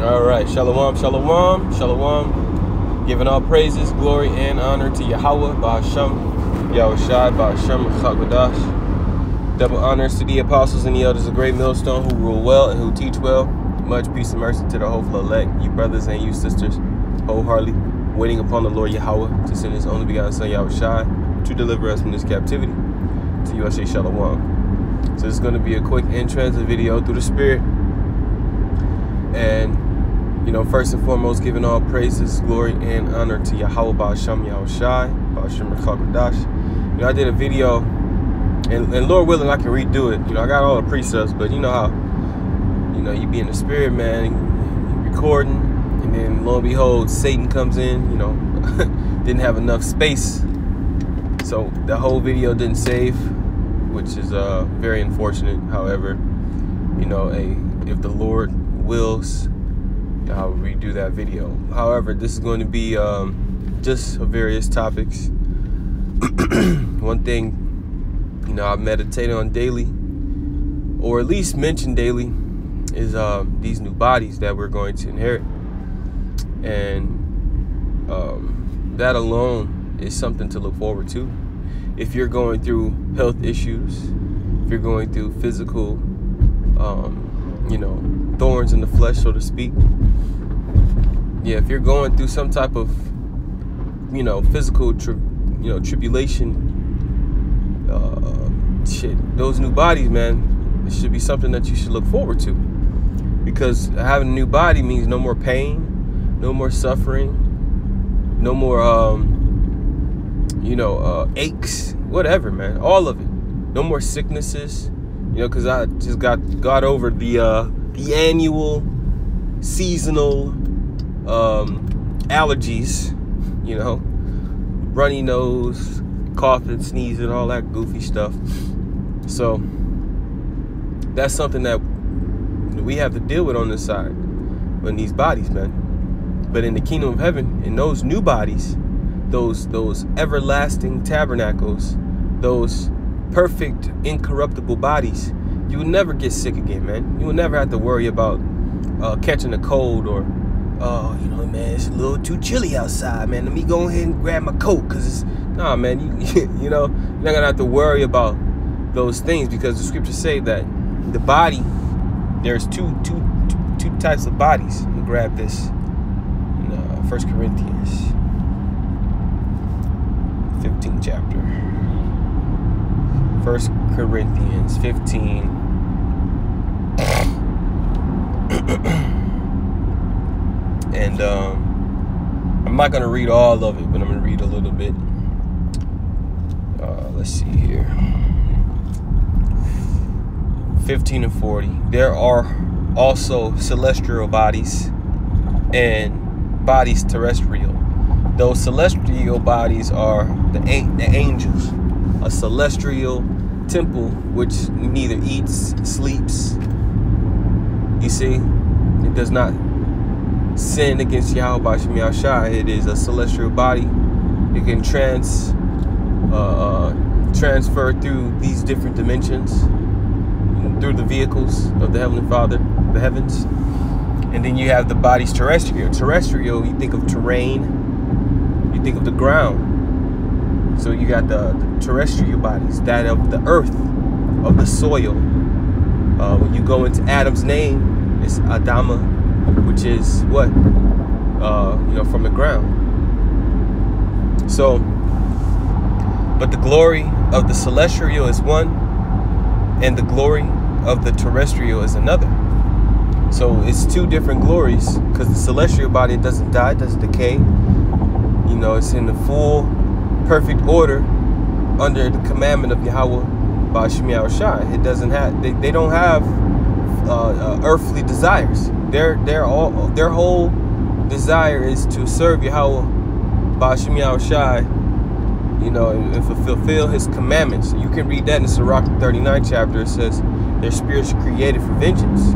All right, shalom, shalom, shalom. Giving all praises, glory, and honor to Yahweh, Ha Rawchaa Qadash. Double honors to the apostles and the elders of great millstone who rule well and who teach well. Much peace and mercy to the hopeful elect, you brothers and you sisters, wholeheartedly waiting upon the Lord Yahweh to send his only begotten son Yahushua to deliver us from this captivity. To you I say shalom. So this is going to be a quick in-transit video through the Spirit. And, you know, first and foremost, giving all praises, glory, and honor to Yahweh, Ha Rawchaa Qadash. You know, I did a video, and Lord willing, I can redo it. You know, I got all the precepts, but you know how, you know, you be in the Spirit, man, you recording, and then lo and behold, Satan comes in, you know, didn't have enough space. So the whole video didn't save, which is very unfortunate. However, you know, if the Lord wills, I'll redo that video. However, this is going to be just various topics. One thing, you know, I meditate on daily, or at least mention daily, is these new bodies that we're going to inherit. And that alone is something to look forward to. If you're going through health issues, if you're going through physical, you know, thorns in the flesh, so to speak. Yeah, if you're going through some type of, you know, physical, tribulation, shit, those new bodies, man, it should be something that you should look forward to. Because having a new body means no more pain, no more suffering, no more, you know, aches, whatever, man, all of it. No more sicknesses, you know, because I just got over the annual seasonal allergies, you know, runny nose, coughing, sneezing, all that goofy stuff. So that's something that we have to deal with on this side, in these bodies, man. But in the kingdom of heaven, in those new bodies, those everlasting tabernacles, those perfect incorruptible bodies, you will never get sick again, man. You will never have to worry about catching a cold, or you know, man, it's a little too chilly outside, man, let me go ahead and grab my coat, because it's, nah, man, you know, you're not gonna have to worry about those things, because the scriptures say that the body, there's two types of bodies. Let me grab this in 1 Corinthians 15th chapter. 1 Corinthians 15. And I'm not going to read all of it, but I'm going to read a little bit. Let's see here. 15 and 40. There are also celestial bodies and bodies terrestrial. Those celestial bodies are the angels. A celestial temple which neither eats, sleeps. You see, it does not sin against Yahweh Shai. It is a celestial body. It can transfer through these different dimensions, through the vehicles of the Heavenly Father, the heavens. And then you have the bodies terrestrial. Terrestrial, you think of terrain, you think of the ground. So you got the terrestrial bodies, that of the earth, of the soil. When you go into Adam's name, it's Adama, which is what? You know, from the ground. So, but the glory of the celestial is one, and the glory of the terrestrial is another. So it's two different glories, because the celestial body doesn't die, doesn't decay. You know, it's in the full, perfect order under the commandment of Yahweh by Ha Rawchaa. It doesn't have, they don't have earthly desires. Their whole desire is to serve Yahweh by Ha Rawchaa, you know, and fulfill his commandments. You can read that in Sirach 39 chapter. It says their spirits are created for vengeance,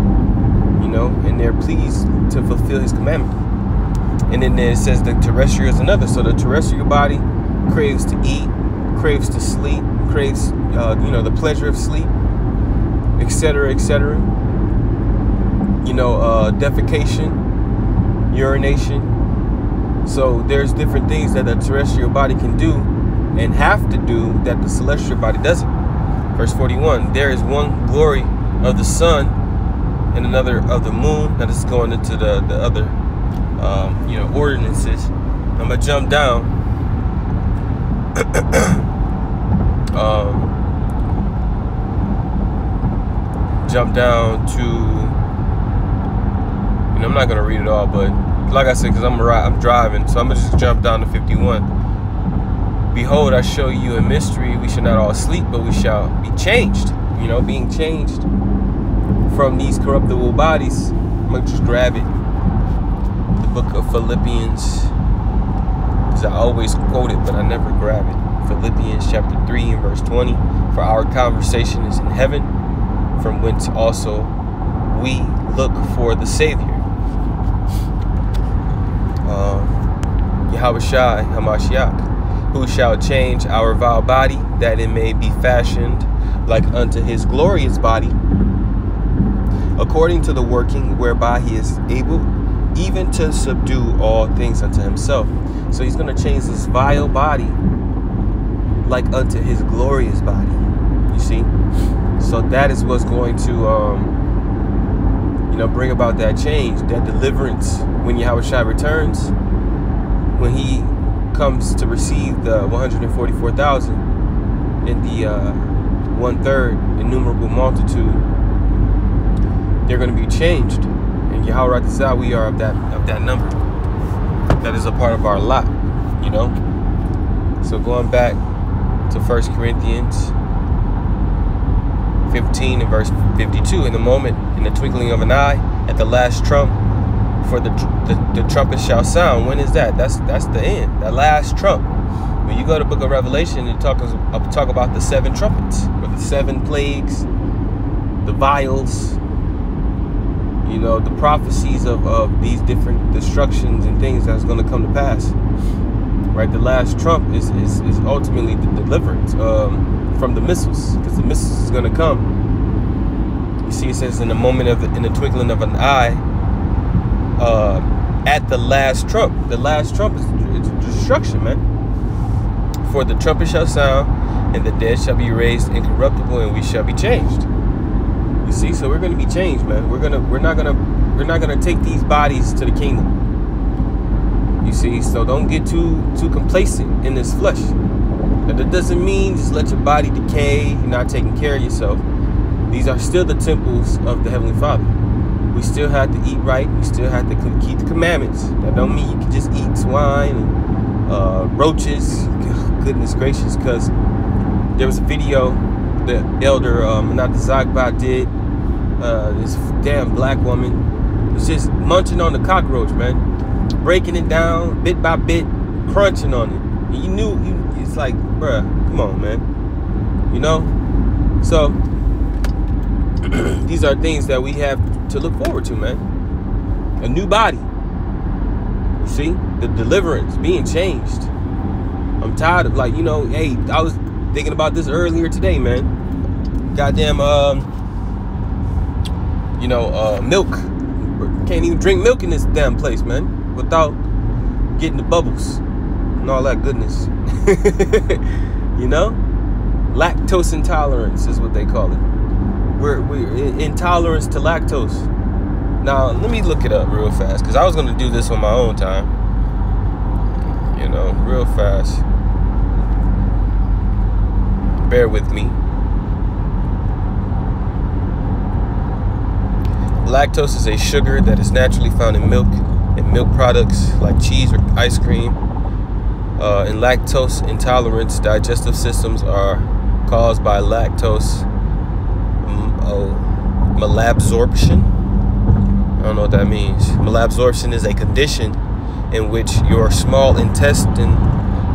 you know, and they're pleased to fulfill his commandment. And then it says the terrestrial is another. So the terrestrial body craves to eat, craves to sleep, craves, you know, the pleasure of sleep, etc., etc. You know, defecation, urination. So there's different things that the terrestrial body can do and have to do that the celestial body doesn't. Verse 41, there is one glory of the sun and another of the moon. Now this is going into the other ordinances. I'm gonna jump down. Jump down to, I'm not gonna read it all, but like I said, because I'm driving, so I'm gonna just jump down to 51. Behold, I show you a mystery. We shall not all sleep, but we shall be changed. Being changed from these corruptible bodies. I'm gonna just grab it. The book of Philippians, because I always quote it, but I never grab it. Philippians chapter 3 and verse 20. For our conversation is in heaven, from whence also we look for the Savior, Ha Rawchaa, who shall change our vile body, that it may be fashioned like unto his glorious body, according to the working whereby he is able even to subdue all things unto himself. So he's going to change this vile body like unto his glorious body. You see? So that is what's going to bring about that change, that deliverance when Yahushua returns, when he comes to receive the 144,000 in the 1/3 innumerable multitude. They're going to be changed, and Ha Rawchaa, we are of that number. That is a part of our lot, So going back to 1 Corinthians 15 and verse 52, in the moment, in the twinkling of an eye, at the last trump, for the trumpet shall sound. When is that? That's the end. That last trump. When you go to the book of Revelation, it talk about the 7 trumpets, or the 7 plagues, the vials, the prophecies of these different destructions and things that's going to come to pass. Right? The last trump is ultimately the deliverance from the missiles, because the missiles is going to come. You see, it says in the twinkling of an eye, at the last trump. The last trump is destruction, man. For the trumpet shall sound, and the dead shall be raised incorruptible, and we shall be changed. You see, so we're going to be changed, man. We're not gonna take these bodies to the kingdom. You see, so don't get too complacent in this flesh. But that doesn't mean just let your body decay. You're not taking care of yourself. These are still the temples of the Heavenly Father. We still have to eat right. We still have to keep the commandments. That don't mean you can just eat swine and roaches. Goodness gracious, because there was a video the elder Zagba did. This damn black woman was just munching on the cockroach, man, breaking it down bit by bit, crunching on it. And you knew, it's like, bruh, come on, man. So these are things that we have to look forward to, man. A new body. You see, the deliverance, being changed. I'm tired of, hey, I was thinking about this earlier today, man. Goddamn, milk. Can't even drink milk in this damn place, man, without getting the bubbles and all that goodness. Lactose intolerance is what they call it. We're intolerance to lactose. Now, let me look it up real fast, because I was going to do this on my own time. Real fast. Bear with me. Lactose is a sugar that is naturally found in milk and milk products like cheese or ice cream. In lactose intolerance, digestive systems are caused by lactose malabsorption. I don't know what that means. Malabsorption is a condition in which your small intestine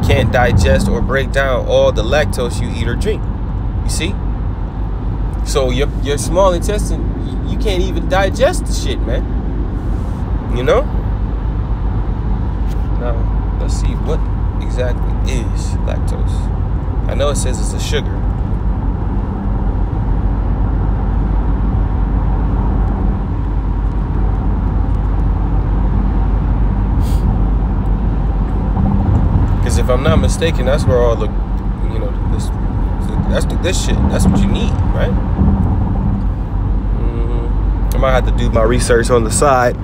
can't digest or break down all the lactose you eat or drink. You see? So your small intestine, you can't even digest the shit, man. Now, let's see, what exactly is lactose? I know it says it's a sugar. if I'm not mistaken, that's where all the, you know, this shit. That's what you need, right? I might have to do my research on the side.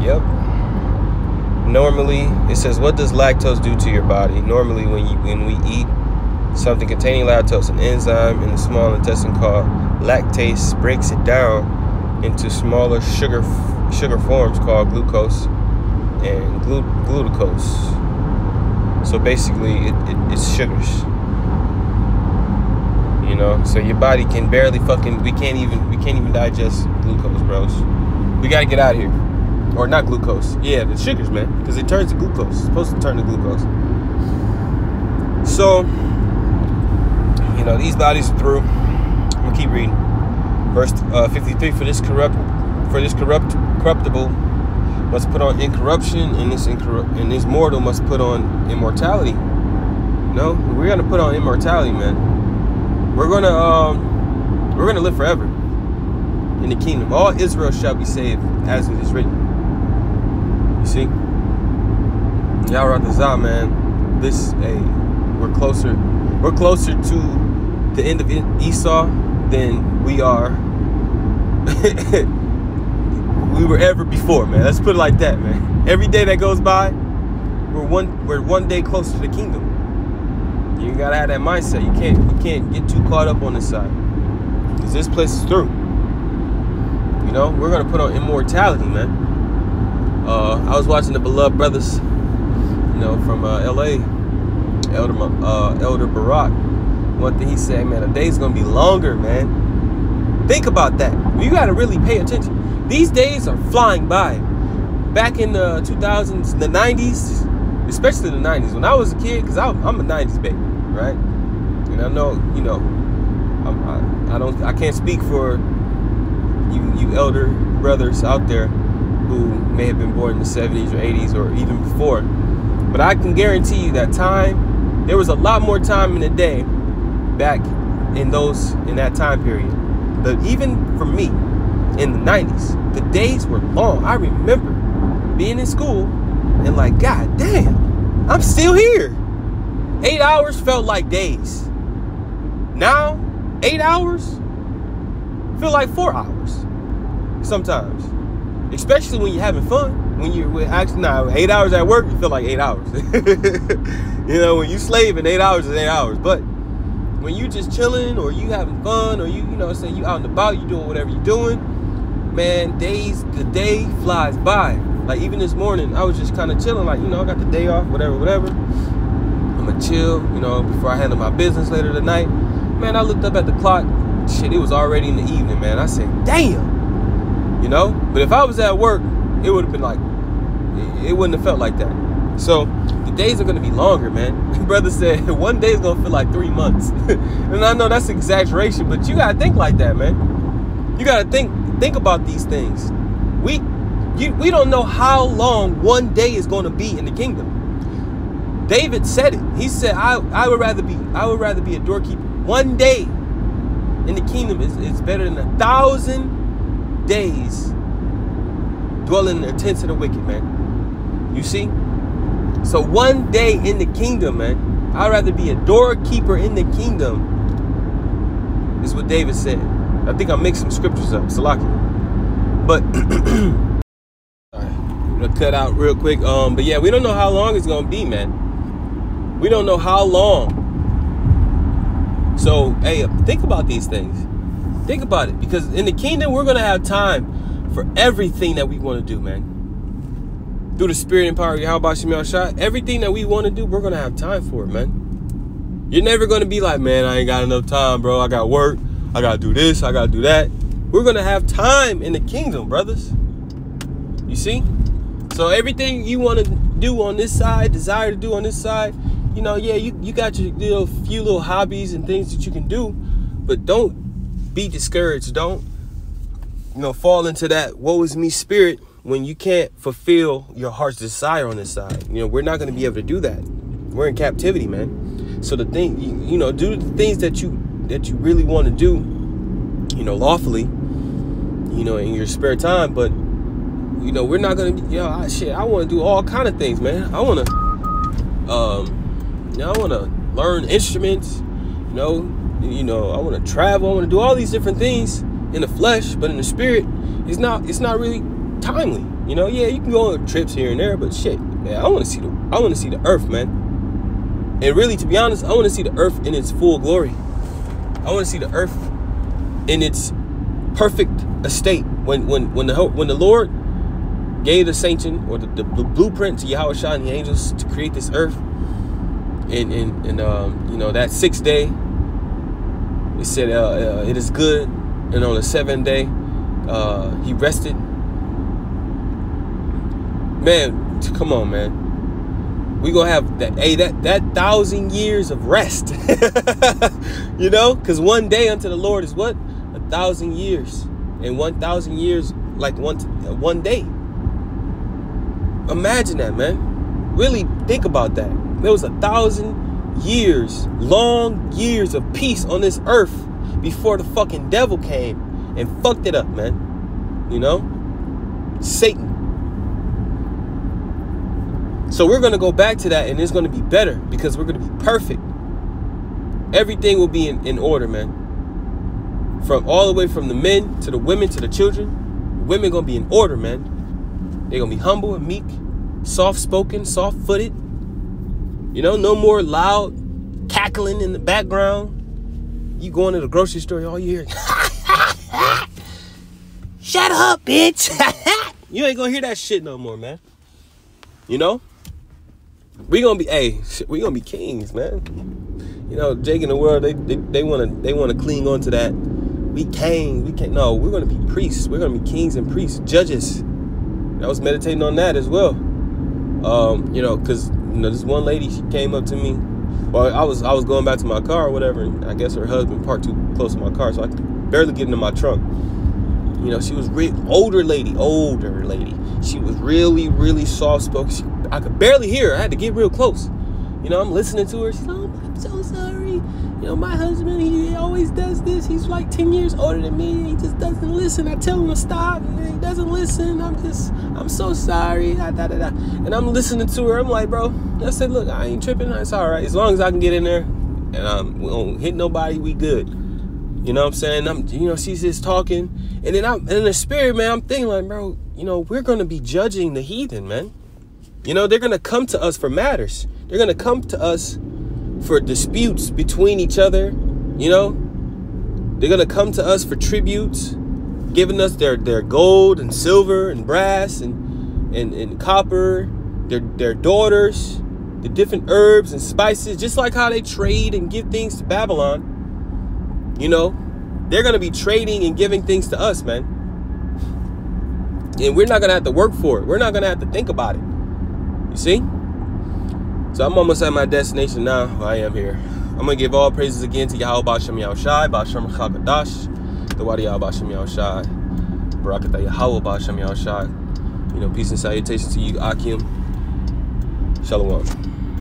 Yep. Normally, it says, what does lactose do to your body? Normally, when we eat something containing lactose, an enzyme in the small intestine called lactase breaks it down into smaller sugar forms called glucose and glucose. So basically, it's sugars. You know, so your body can barely we can't even digest glucose, bros. We gotta get out of here. Or not glucose. Yeah, the sugars, man. Because it turns to glucose. It's supposed to turn to glucose. So, you know, these bodies are through. I'm gonna keep reading. Verse 53, for this corruptible must put on incorruption, and this mortal must put on immortality. No, we're gonna put on immortality, man. We're gonna live forever in the kingdom. All Israel shall be saved, as it is written. You see, Ha Rawchaa, man. We're closer to the end of Esau than we were ever before, man. Let's put it like that, man. Every day that goes by, we're one day closer to the kingdom. You gotta have that mindset. You can't get too caught up on this side, because this place is through. You know, we're gonna put on immortality, man. I was watching the Beloved Brothers, you know, from LA, Elder Barack. One thing he said, man, a day's gonna be longer, man. Think about that. You gotta really pay attention. These days are flying by. Back in the 2000s, the 90s, especially the 90s, when I was a kid, because I'm a 90s baby, right? And I know, you know, I can't speak for you elder brothers out there who may have been born in the 70s or 80s or even before, but I can guarantee you that there was a lot more time in the day back in that time period. But even for me, in the 90s, the days were long. I remember being in school and like, God damn, I'm still here. 8 hours felt like days. Now, 8 hours feel like 4 hours sometimes. Especially when you're having fun. When you're actually, 8 hours at work, you feel like 8 hours. You know, when you slaving, 8 hours is 8 hours. But when you just chilling, or you having fun, or you know, say you out and about, you doing whatever you're doing, man, the day flies by. Like even this morning, I was just kind of chilling, like, you know, I got the day off, whatever. I'm gonna chill, you know, before I handle my business later tonight. Man, I looked up at the clock. Shit, it was already in the evening, man. I said, damn. You know, but if I was at work, it would have been like, it wouldn't have felt like that. So the days are going to be longer, man. Brother said one day is going to feel like 3 months. And I know that's an exaggeration, but you got to think like that, man. You got to think about these things. We don't know how long one day is going to be in the kingdom. David said it. He said, I would rather be a doorkeeper. One day in the kingdom is better than 1,000 days dwelling in the tents of the wicked, man. You see? So one day in the kingdom, man, I'd rather be a doorkeeper in the kingdom, is what David said. I think I mixed some scriptures up, Salaki. But all right, I'm gonna cut out real quick. But yeah, we don't know how long it's gonna be, man. We don't know how long. So hey, think about these things. Think about it, because in the kingdom, we're going to have time for everything that we want to do, man. Through the spirit and power of Ha Rawchaa, everything that we want to do, we're going to have time for it, man. You're never going to be like, man, I ain't got enough time, bro. I got work. I got to do this. I got to do that. We're going to have time in the kingdom, brothers. You see? So everything you want to do on this side, desire to do on this side, you know, yeah, you got your few little hobbies and things that you can do, but don't be discouraged. Don't, you know, fall into that woe is me spirit when you can't fulfill your heart's desire on this side. You know, we're not going to be able to do that. We're in captivity, man. So the thing, you know, do the things that you really want to do, you know, lawfully, you know, in your spare time. But you know, we're not gonna be, I want to do all kind of things, man. I want to, I want to learn instruments, I want to travel. I want to do all these different things in the flesh, but in the spirit, it's not really timely. Yeah, you can go on trips here and there, but shit, man, I want to see the earth, man. And really, to be honest, I want to see the earth in its full glory. I want to see the earth in its perfect estate. When the Lord gave the sanction or the blueprint to Ha Rawchaa and the angels to create this earth, and that 6th day, it said it is good, and on the 7th day, he rested. Man, come on, man. We gonna have that 1,000 years of rest. Because one day unto the Lord is what? 1,000 years. And 1,000 years like one day. Imagine that, man. Really think about that. There was 1,000 years, long years of peace on this earth before the fucking devil came and fucked it up, man. Satan. So we're going to go back to that, and it's going to be better because we're going to be perfect. Everything will be in order, man. From all the way from the men to the women to the children. Women going to be in order, man. They're going to be humble and meek, soft-spoken, soft-footed. No more loud cackling in the background. You going to the grocery store, all you hear, shut up, bitch. You ain't going to hear that shit no more, man. We gonna be kings, man. Jake in the world, they wanna cling on to that. We can't. No, we're gonna be priests. We're gonna be kings and priests, judges. I was meditating on that as well. Because this one lady, she came up to me. Well, I was going back to my car or whatever, and I guess her husband parked too close to my car, so I could barely get into my trunk. She was older lady. She was really, really soft-spoken. I could barely hear her. I had to get real close. I'm listening to her. She's like, oh, I'm so sorry. My husband, he always does this. He's like 10 years older than me. He just doesn't listen. I tell him to stop, and he doesn't listen. I'm so sorry. And I'm listening to her. I'm like, bro, I said, look, I ain't tripping. It's all right. As long as I can get in there and we don't hit nobody, we good. You know what I'm saying? She's just talking. And then in the spirit, man, I'm thinking like, bro, we're going to be judging the heathen, man. They're going to come to us for matters. They're going to come to us for disputes between each other. They're going to come to us for tributes, giving us their gold and silver and brass and copper, their daughters, the different herbs and spices, just like how they trade and give things to Babylon. They're going to be trading and giving things to us, man. And we're not going to have to work for it. We're not going to have to think about it. You see? So I'm almost at my destination now. Well, I am here. I'm going to give all praises again to Ha Rawchaa Qadash, the Wadiyah Bashem Yahushai, Barakatah Yahweh Bashem Yahushai. Peace and salutations to you, Akim. Shalom.